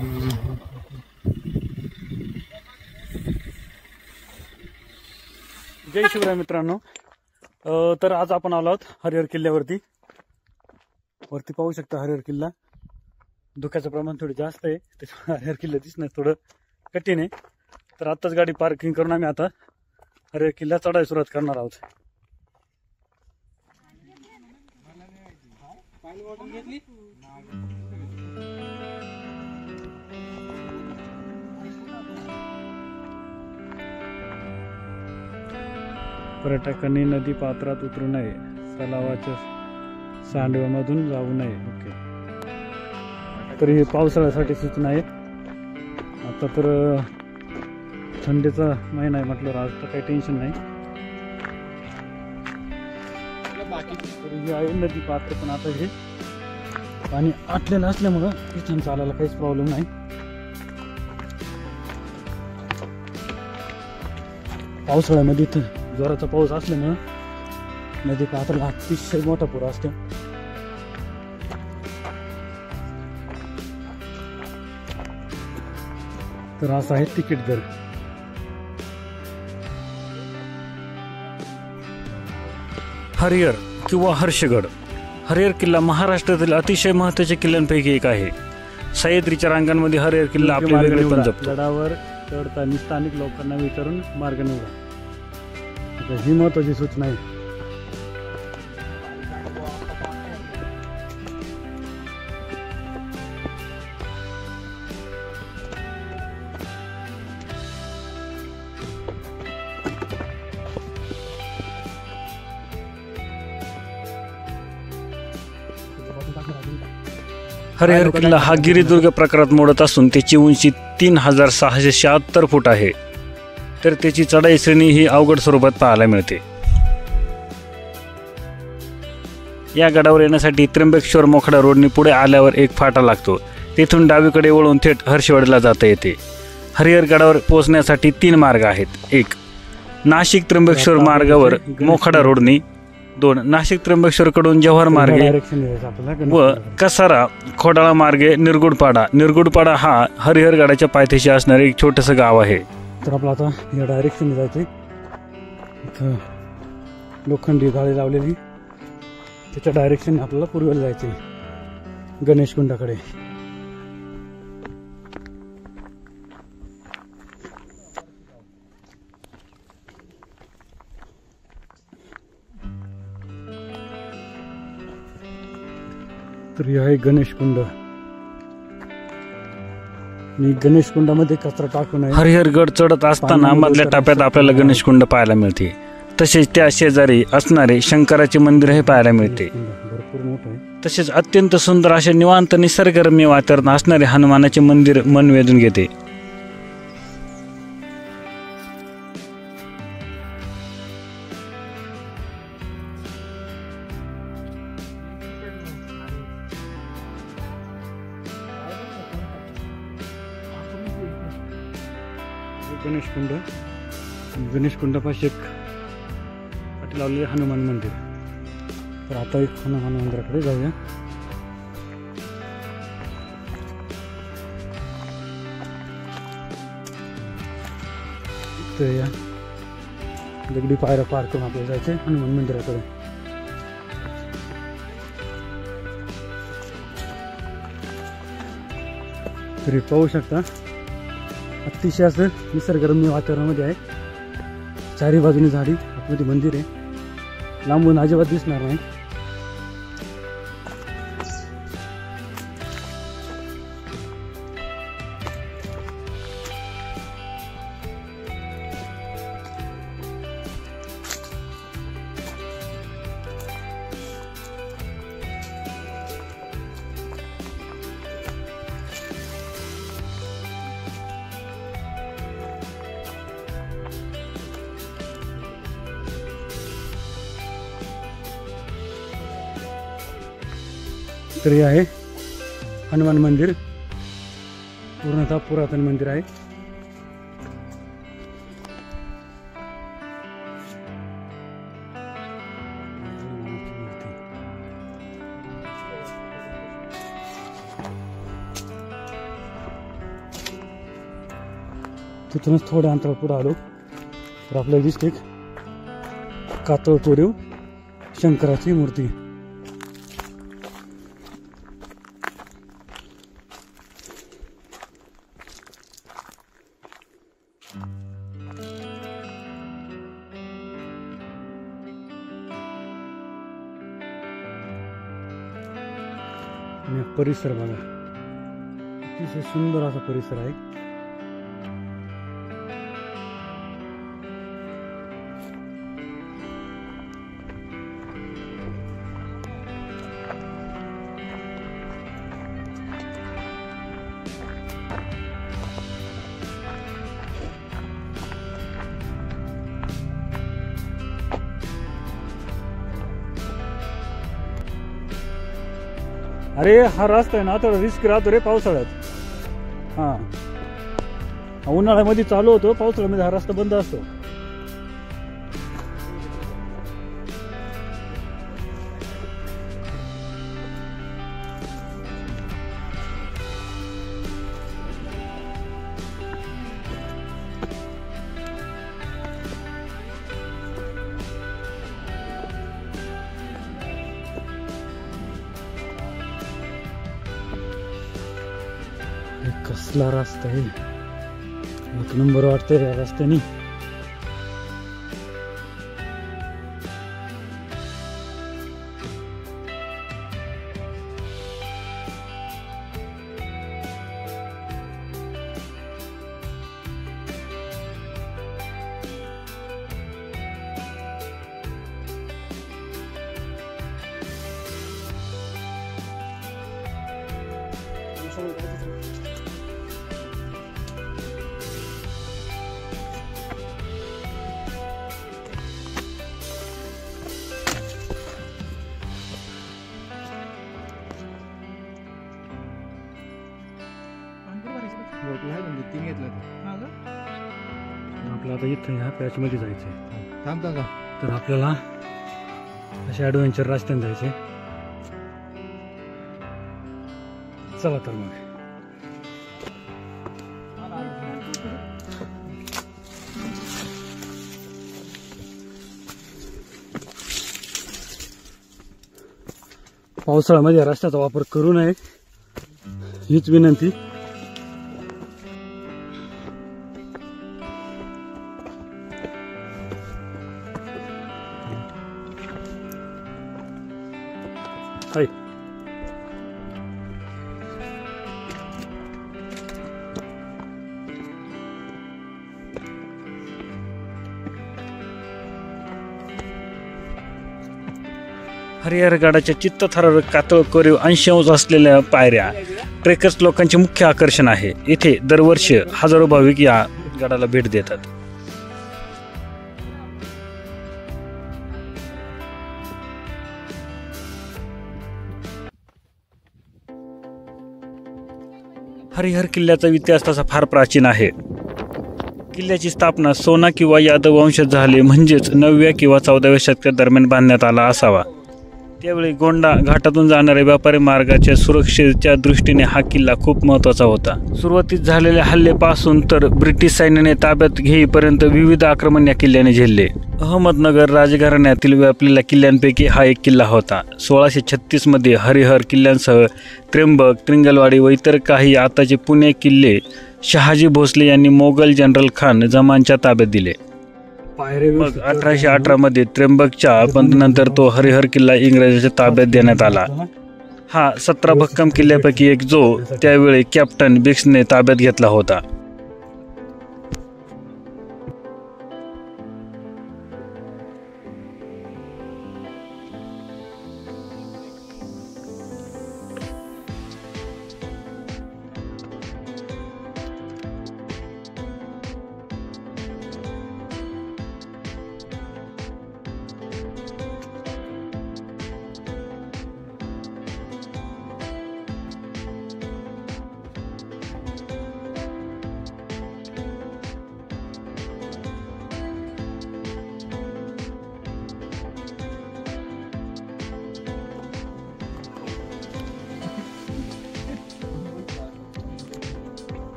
जय शिवराय मित्रांनो. तर आज आपण आलो आहोत हरिहर किल्ल्यावरती. वरती पाहू शकता हरिहर किल्ला. धुक्याचं प्रमाण थोडं जास्त आहे, त्याच्यामुळे हरिहर किल्ला दिसणं थोडं कठीण आहे. तर आत्ताच गाडी पार्किंग करून आम्ही आता हरिहर किल्ला चढायला सुरुवात करणार आहोत. पर्यटकांनी नदी पात्रात उतरू नये, तलावाच्या सांडव्यामधून जाऊ नये. ओके. तर ही पावसाळ्यासाठी सूचना आहे. आता तर थंडीचा महिना आहे म्हटलं, आज तर काही टेन्शन नाही. तर ही आहे नदी पात्र, पण आता हे पाणी आटलेलं असल्यामुळं इथून चालायला काहीच प्रॉब्लेम नाही. पावसाळ्यामध्ये इथं जोराचा पाऊस असल्यामुळं नदी पात्राला अतिशय मोठा पूर असतो. तर असं आहे तिकीट दर. हरिहर किंवा हर्षगड. हरिहर किल्ला महाराष्ट्रातील अतिशय महत्त्वाच्या किल्ल्यांपैकी एक आहे. सह्याद्रीच्या रांगांमध्ये हरिहर किल्ला आपल्या वेगळेपण जपतो. गडावर चढताना स्थानिक लोकांना विचारून मार्ग निवडा. ही महत्वाची सूचना आहे. हरिहर किल्ला हा गिरिदुर्ग प्रकारात मोडत असून त्याची उंची 3676 फूट आहे. तर त्याची चढाई श्रेणी ही अवघड स्वरूपात पाहायला मिळते. या गडावर येण्यासाठी त्र्यंबकेश्वर मोखाडा रोडने पुढे आल्यावर एक फाटा लागतो. तेथून डावीकडे वळून थेट हर्षवाडीला जाता येते. हरिहर गडावर पोहोचण्यासाठी 3 मार्ग आहेत. 1. नाशिक त्र्यंबकेश्वर मार्गावर मोखाडा रोडने. 2. नाशिक त्र्यंबकेश्वरकडून जव्हार मार्गे व कसारा खोडाळा मार्गे निरगुडपाडा. निरगुडपाडा हा हरिहर गडाच्या पायथ्याशी असणारे एक छोटंसं गाव आहे. तर आपलं आता या डायरेक्शनने जायचे. इथं लोखंडी जाळी लावलेली, त्याच्या डायरेक्शनने आपल्याला पूर्वेला जायचे गणेश कुंडाकडे. तर हे आहे गणेश कुंड. गणेश कुंडामध्ये कचरा टाकू नये. हरिहरगड चढत असताना मधल्या टप्प्यात आपल्याला गणेश कुंड पाहायला मिळते. तसेच त्या शेजारी असणारे शंकराचे मंदिर हे पाहायला मिळते. भरपूर मोठं आहे. तसेच अत्यंत सुंदर असे निवांत निसर्गरम्य वातावरण असणारे हनुमानाचे मंदिर मन वेधून घेते. गणेश कुंडापाशी एक पाठी लावलेले हनुमान मंदिर. तर आता एक हनुमान मंदिराकडे जाऊया. तर या दगडी पायऱ्या पार करून आपल्याला जायचे हनुमान मंदिराकडे. तरी पाहू शकता अतिशय असं निसर्गरम्य वातावरणामध्ये आहे. चारी बाजूने झाडी, आतमध्ये मंदिर आहे. लांबून अजिबात दिसणार नाही. तर हे आहे हनुमान मंदिर. पूर्णतः पुरातन मंदिर आहे. तिथूनच थोड्या अंतरावर पुढे आलो तर आपल्याला दिसते एक कातळ कोरीव शंकराची मूर्ती. आणि परिसर बघा, अतिशय सुंदर असा परिसर आहे. अरे हा रस्ता आहे ना थोडा रिस्क राहतो रे पावसाळ्यात. हा उन्हाळ्यामध्ये चालू होतो, पावसाळ्यामध्ये हा रस्ता बंद असतो. कसला रस्ता आहे, एक नंबर वाटतंय या रस्त्याने. आपल्याला आता इथं ह्या पॅच मध्ये जायचंय. थांबता का? तर आपल्याला अशा ॲडव्हेंचर रस्त्याने जायचंय. चला तर मग. पावसाळ्यामध्ये रस्त्याचा वापर करू नये हीच विनंती. हाय हरिहरगडाच्या चित्तथरारक कातळ कोरीव अंश असलेल्या पायऱ्या ट्रेकर्स लोकांचे मुख्य आकर्षण आहे. इथे दरवर्षी हजारो भाविक या गडाला भेट देतात. हरिहर किल्ल्याचा इतिहास तसा फार प्राचीन आहे. किल्ल्याची स्थापना सोना किंवा यादव वंशात झाली, म्हणजेच 9व्या किंवा 14व्या शतकात दरम्यान बांधण्यात आला असावा. त्यावेळी गोंडा घाटातून जाणाऱ्या व्यापारी मार्गाच्या सुरक्षेच्या दृष्टीने हा किल्ला खूप महत्त्वाचा होता. सुरुवातीस झालेल्या हल्ल्यापासून तर ब्रिटिश सैन्याने ताब्यात घेईपर्यंत विविध आक्रमण या किल्ल्याने झेलले. अहमदनगर राजघराण्यातील व्यापलेल्या किल्ल्यांपैकी हा एक किल्ला होता. 1636 मध्ये हरिहर किल्ल्यांसह त्र्यंबक, त्रिंगलवाडी व इतर काही आताचे पुणे किल्ले शहाजी भोसले यांनी मोगल जनरल खान जमानच्या ताब्यात दिले. मग 1818 मध्ये त्र्यंबकच्या बंदनंतर तो हरिहर किल्ला इंग्रजांच्या ताब्यात देण्यात आला. हा 17 भक्कम किल्ल्यापैकी एक जो त्यावेळी कॅप्टन बिक्सने ताब्यात घेतला होता.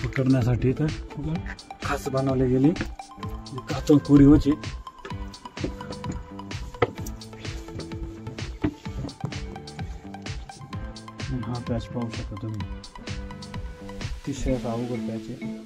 पकडण्यासाठी तर खास बनवली गेली कातळ कोरी होती. हा पॅच पाहू शकता तुम्ही, अतिशय अवघड पॅच आहे.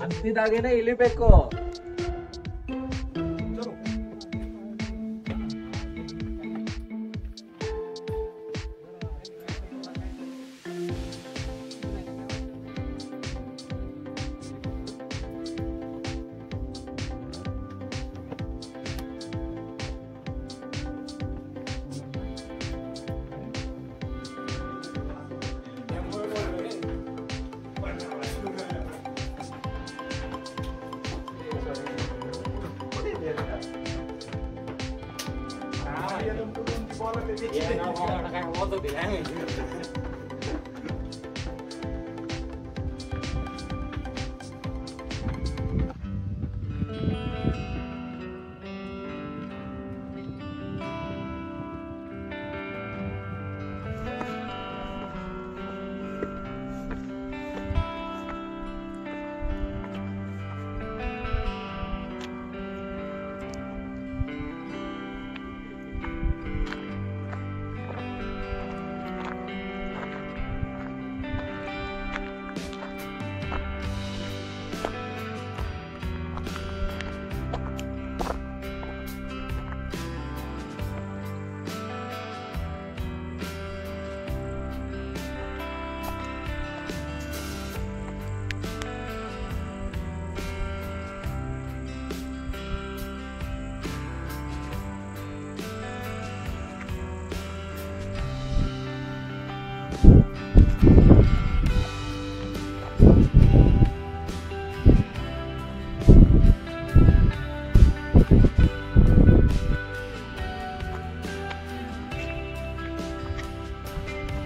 ಅಂತಿದಾಗೇನೆ ಇಳಿಬೇಕು.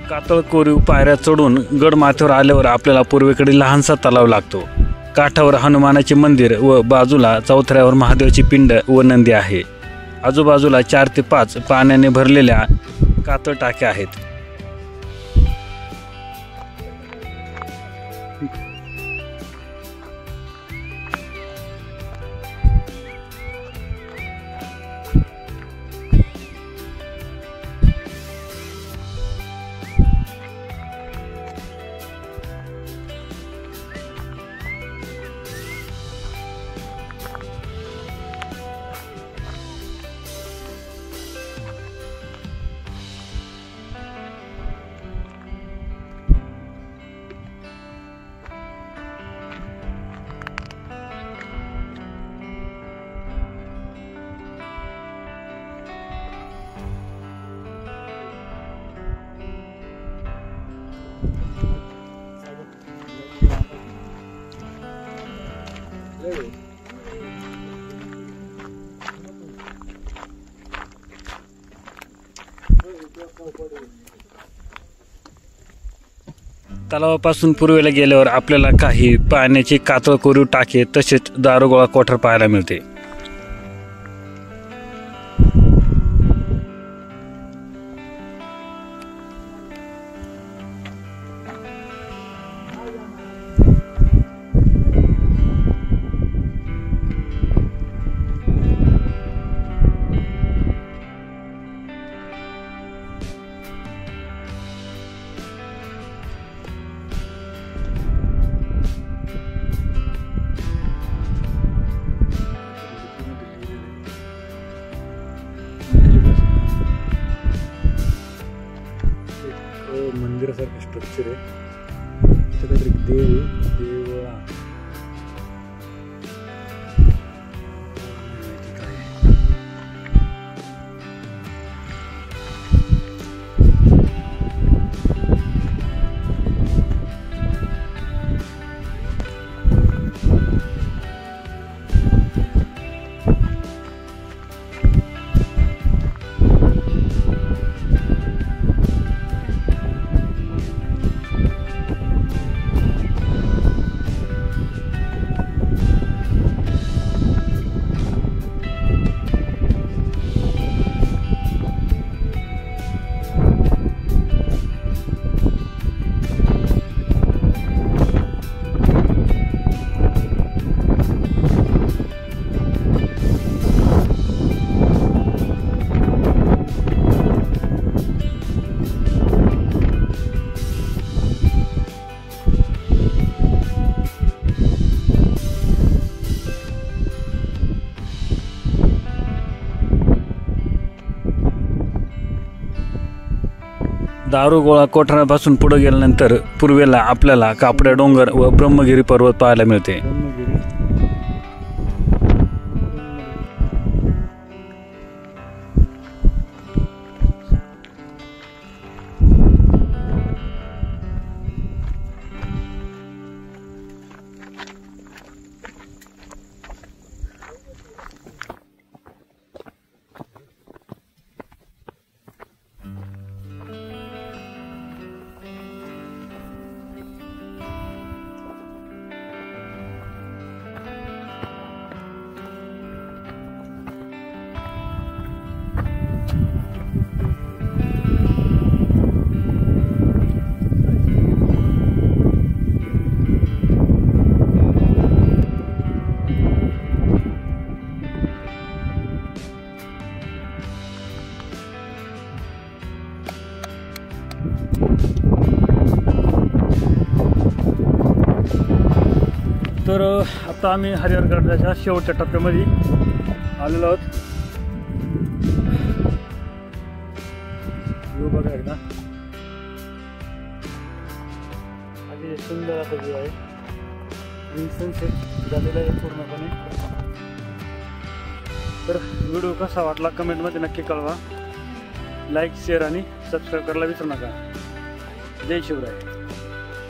कातळ कोरीव पायऱ्या चढून गड माथ्यावर आल्यावर आपल्याला पूर्वेकडे लहानसा तलाव लागतो. काठावर हनुमानाचे मंदिर व बाजूला चौथऱ्यावर महादेवाची पिंड व नंदी आहे. आजूबाजूला 4 ते 5 पाण्याने भरलेल्या कातळ टाक्या आहेत. तलावापासून पूर्वेला गेल्यावर आपल्याला काही पाण्याची कातळ कोरीव टाके तसेच दारुगोळा कोठार पाहायला मिळते. मंदिरासारखं स्ट्रक्चर आहे. इथं काहीतरी देव आहे, देवळा काय आहे. दारू गोळा कोठारापासून पुढे गेल्यानंतर पूर्वेला आपल्याला कापड्या डोंगर व ब्रह्मगिरी पर्वत पाहायला मिळते. तर आता आम्ही हरिहरगडाच्या शेवटच्या टप्प्यामध्ये आलेलो आहोत. व्ह्यू बघा एकदा, अतिशय सुंदर असा व्ह्यू आहे आणि सनसेट झालेला आहे पूर्णपणे. तर व्हिडिओ कसा वाटला कमेंटमध्ये नक्की कळवा. लाईक, शेअर आणि सबस्क्राईब करायला विसरू नका. जय शिवराय.